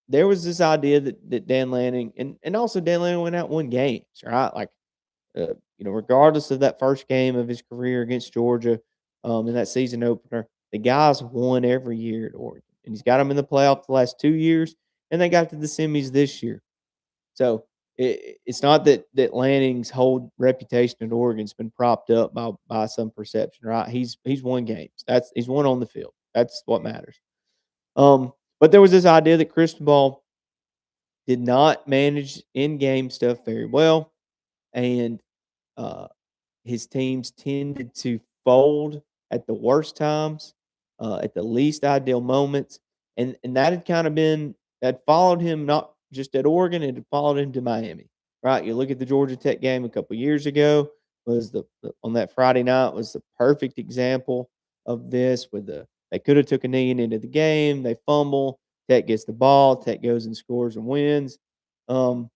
there was this idea that Dan Lanning and also Dan Lanning went out and won games, right? Like regardless of that first game of his career against Georgia in that season opener, the guys won every year at Oregon, and he's got them in the playoff the last 2 years, and they got to the semis this year. So it's not that Lanning's whole reputation at Oregon's been propped up by some perception, right? He's won games. He's won on the field. That's what matters. But there was this idea that Cristobal did not manage in-game stuff very well, and uh, his teams tended to fold at the worst times, at the least ideal moments, and that had kind of been that followed him not just at Oregon, it had followed him to Miami, right? You look at the Georgia Tech game a couple years ago. was on that Friday night was the perfect example of this with they coulda took a knee into the game, they fumble, Tech gets the ball, Tech goes and scores and wins. Um,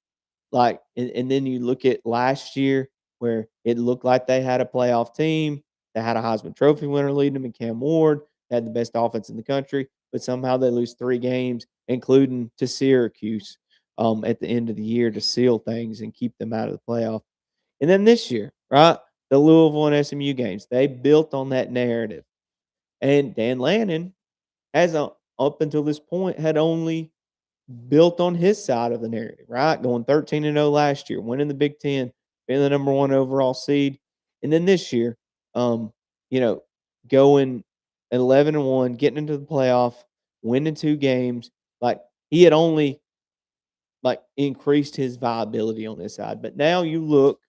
and then you look at last year where it looked like they had a playoff team, they had a Heisman Trophy winner leading them in Cam Ward, had the best offense in the country, but somehow they lose 3 games, including to Syracuse, at the end of the year to seal things and keep them out of the playoff. And then this year, right, the Louisville and SMU games, they built on that narrative. And Dan Lannon has, up until this point, had only built on his side of the narrative, right? Going 13-0 last year, winning the Big Ten, being the number 1 overall seed. And then this year, um, you know, going 11-1, getting into the playoff, winning 2 games. Like, he had only, like, increased his viability on this side. But now you look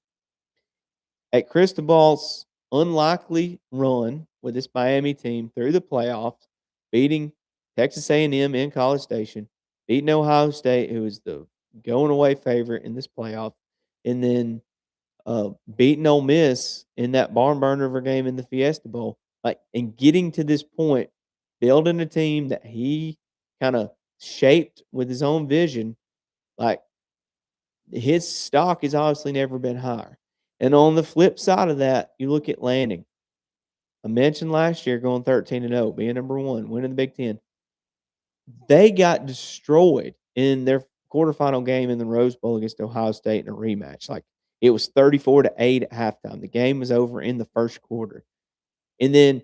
at Cristobal's unlikely run with this Miami team through the playoffs, beating Texas A&M in College Station, beating Ohio State, who is the going away favorite in this playoff, and then beating Ole Miss in that barn burner of a game in the Fiesta Bowl, like, and getting to this point, building a team that he kind of shaped with his own vision, like, his stock has obviously never been higher. And on the flip side of that, you look at Lanning. I mentioned last year going 13-0, being number 1, winning the Big Ten. They got destroyed in their quarterfinal game in the Rose Bowl against Ohio State in a rematch. Like, it was 34-8 at halftime. The game was over in the first quarter. And then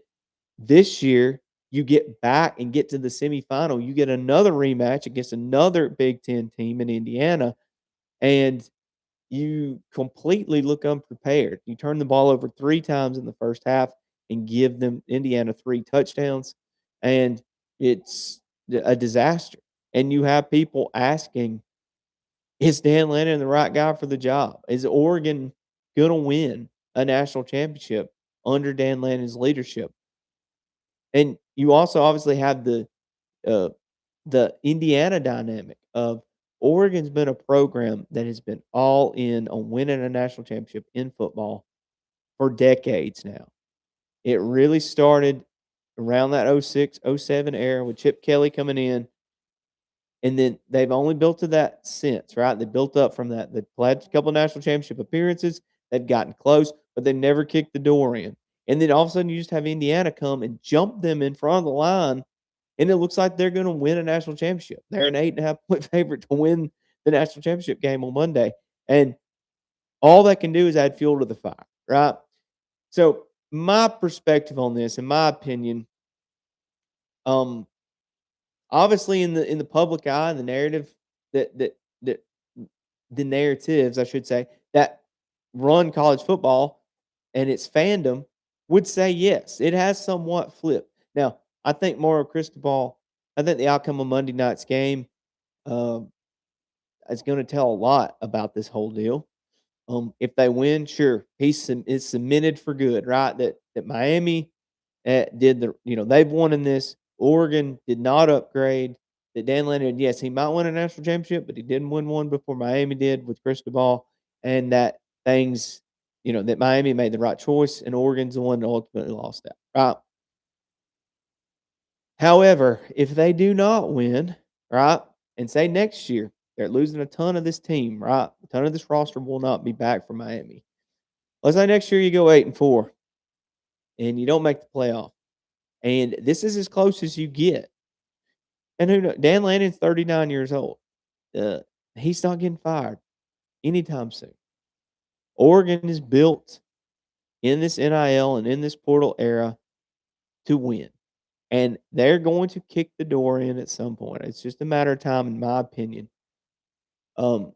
this year, you get back and get to the semifinal. You get another rematch against another Big Ten team in Indiana, and you completely look unprepared. You turn the ball over 3 times in the first half and give them Indiana 3 touchdowns, and it's a disaster. And you have people asking, "Is Dan Lannon the right guy for the job? Is Oregon gonna win a national championship under Dan Lannon's leadership?" And you also obviously have uh, the Indiana dynamic of Oregon's been a program that has been all in on winning a national championship in football for decades now. It really started around that '06, '07 era with Chip Kelly coming in, and then they've only built to that since, right? They built up from that. They've played a couple national championship appearances. They've gotten close, but they never kicked the door in. And then all of a sudden, you just have Indiana come and jump them in front of the line, and it looks like they're gonna win a national championship. They're an 8.5 point favorite to win the national championship game on Monday, and all that can do is add fuel to the fire, right? So, my perspective on this, in my opinion, um, obviously in the public eye, the narrative that the narratives, I should say, that run college football and its fandom would say yes, it has somewhat flipped. Now, I think Mario Cristobal, I think the outcome of Monday night's game, um, is gonna tell a lot about this whole deal. If they win, sure, is cemented for good, right? That Miami did they've won in this. Oregon did not upgrade. That Dan Leonard, yes, he might win a national championship, but he didn't win one before Miami did with Cristobal, and that things, that Miami made the right choice, and Oregon's the one that ultimately lost that, right? However, if they do not win, right, and say next year they're losing a ton of this team, right? A ton of this roster will not be back from Miami. Let's say next year you go 8-4 and you don't make the playoff, and this is as close as you get. And who knows? Dan Lannon's 39 years old. Uh, he's not getting fired anytime soon. Oregon is built in this NIL and in this portal era to win. And they're going to kick the door in at some point. It's just a matter of time, in my opinion. Um,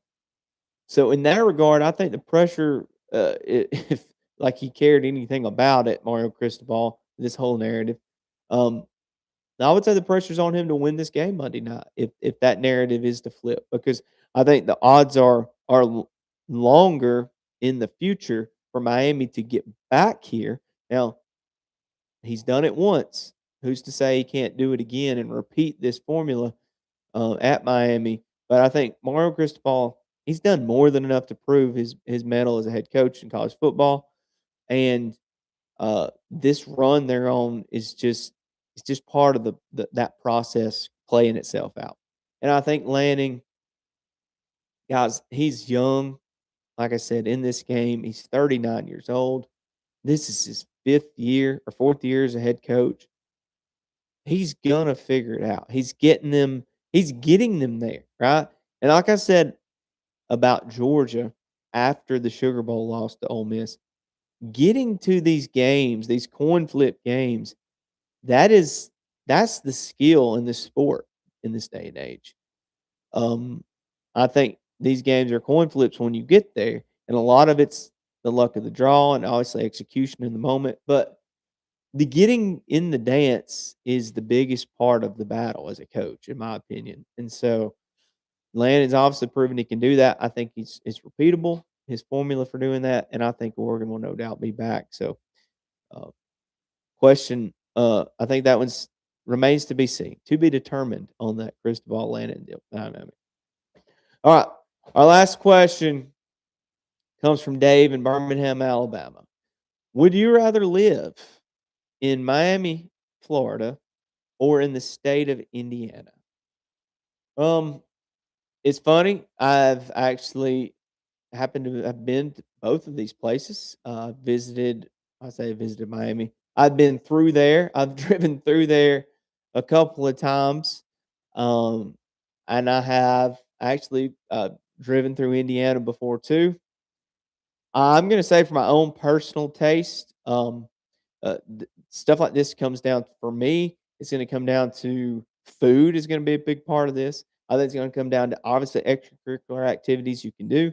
so in that regard, I think the pressure, if like he cared anything about it, Mario Cristobal, this whole narrative, um, I would say the pressure's on him to win this game Monday night if that narrative is to flip, because I think the odds are longer in the future for Miami to get back here. Now, he's done it once. Who's to say he can't do it again and repeat this formula at Miami? But I think Mario Cristobal, he's done more than enough to prove his mettle as a head coach in college football. and this run they're on is just it's just part of that process playing itself out. And I think Lanning, guys, he's young. Like I said, in this game, he's 39 years old. This is his 5th year or 4th year as a head coach. He's gonna figure it out. He's getting them there, right? And like I said about Georgia after the Sugar Bowl loss to Ole Miss, getting to these games, these coin flip games, that is that's the skill in this sport in this day and age. Um, I think these games are coin flips when you get there, and a lot of it's the luck of the draw and obviously execution in the moment, but the getting in the dance is the biggest part of the battle as a coach, in my opinion. And so Lanning's obviously proven he can do that. I think it's repeatable, his formula for doing that, and I think Oregon will no doubt be back. So, uh, I think that one's remains to be seen, to be determined on that Cristobal Lanning deal dynamic. All right, our last question comes from Dave in Birmingham, Alabama. Would you rather live in Miami, Florida, or in the state of Indiana? Um, it's funny. I've actually happened to have been to both of these places. I say visited Miami. I've been through there. I've driven through there a couple of times. Um, and I have actually driven through Indiana before too. I'm going to say for my own personal taste, stuff like this comes down for me. It's going to come down to food is going to be a big part of this. I think it's going to come down to obviously extracurricular activities you can do,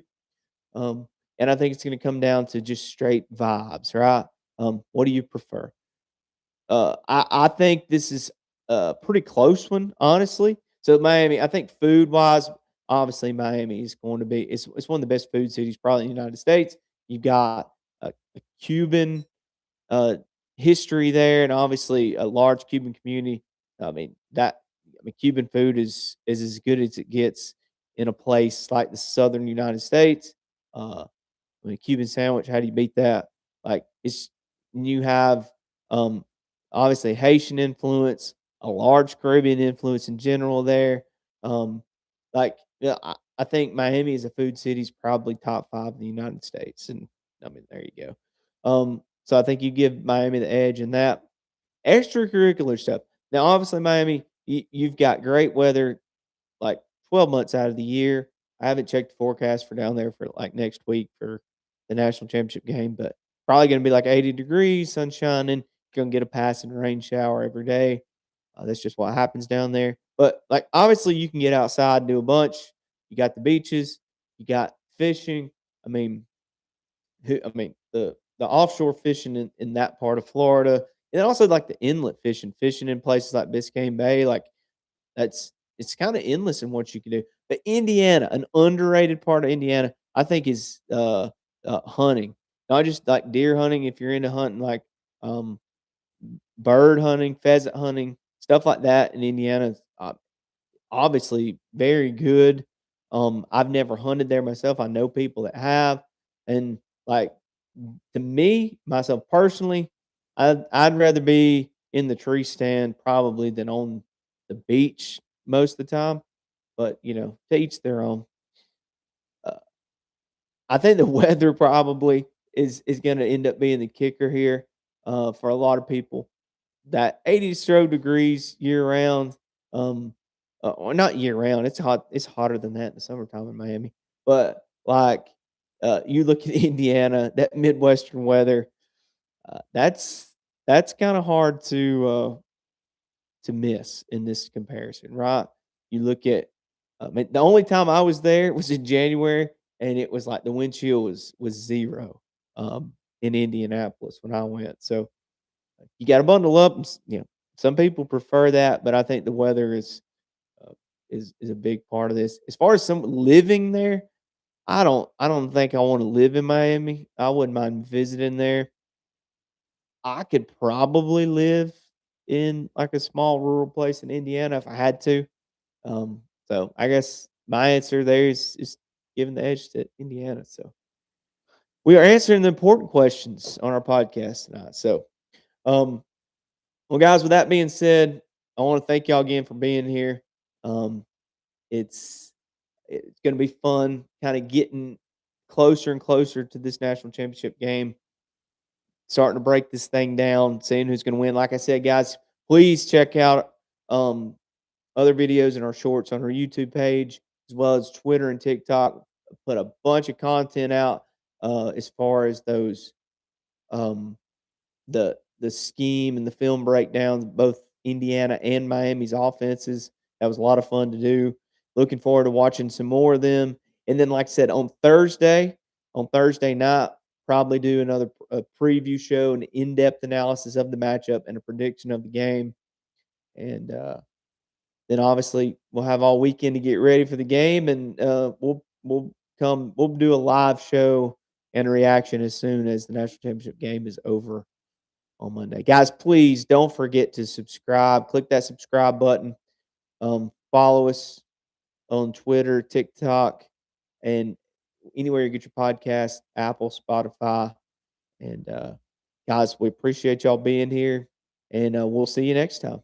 um, and I think it's going to come down to just straight vibes, right? What do you prefer? I think this is a pretty close one, honestly. So Miami, I think food wise, obviously Miami is going to be it's one of the best food cities probably in the United States. You've got a Cuban uh, history there, and obviously a large Cuban community. Cuban food is as good as it gets in a place like the southern United States. Uh, Cuban sandwich, how do you beat that? Like it's you have um, obviously Haitian influence, a large Caribbean influence in general there. Um, I think Miami as a food city is probably top 5 in the United States, and there you go. So I think you give Miami the edge in that. Extracurricular stuff. Now, obviously, Miami, you've got great weather like 12 months out of the year. I haven't checked the forecast for down there for like next week for the national championship game, but probably going to be like 80 degrees, sun shining. Going to get a passing rain shower every day. That's just what happens down there. But like obviously, you can get outside and do a bunch. You got the beaches, you got fishing. I mean, the offshore fishing in that part of Florida, and also like the inlet fishing in places like Biscayne Bay, like it's kinda endless in what you can do. But Indiana, an underrated part of Indiana, I think is, hunting. Not just like deer hunting, if you're into hunting, like, um, bird hunting, pheasant hunting, stuff like that in Indiana, obviously very good. I've never hunted there myself. I know people that have, and like to me, myself personally, I'd rather be in the tree stand probably than on the beach most of the time. But to each their own. Uh, I think the weather probably is going to end up being the kicker here for a lot of people. That 80 so degrees year round, or not year round. It's hot. It's hotter than that in the summertime in Miami. But like, you look at Indiana, that Midwestern weather, that's kind of hard to miss in this comparison, right? You look at, the only time I was there was in January, and it was like the wind chill was 0 in Indianapolis when I went. So you got to bundle up. Some people prefer that, but I think the weather uh, is a big part of this. As far as some living there, I don't think I want to live in Miami. I wouldn't mind visiting there. I could probably live in like a small rural place in Indiana if I had to. So I guess my answer there is giving the edge to Indiana. So we are answering the important questions on our podcast tonight. So, um, well, guys, with that being said, I want to thank y'all again for being here. Um, it's it's going to be fun, kind of getting closer and closer to this national championship game, starting to break this thing down, seeing who's going to win. Like I said, guys, please check out um, other videos in our shorts on our YouTube page, as well as Twitter and TikTok. Put a bunch of content out as far as those um, the scheme and the film breakdowns, both Indiana and Miami's offenses. That was a lot of fun to do. Looking forward to watching some more of them. And then, like I said, on Thursday night, probably do another preview show, an in-depth analysis of the matchup, and a prediction of the game. And then obviously we'll have all weekend to get ready for the game, and we'll do a live show and a reaction as soon as the national championship game is over on Monday. Guys, please don't forget to subscribe. Click that subscribe button. Follow us on Twitter, TikTok, and anywhere you get your podcast, Apple, Spotify. And guys, we appreciate y'all being here, and we'll see you next time.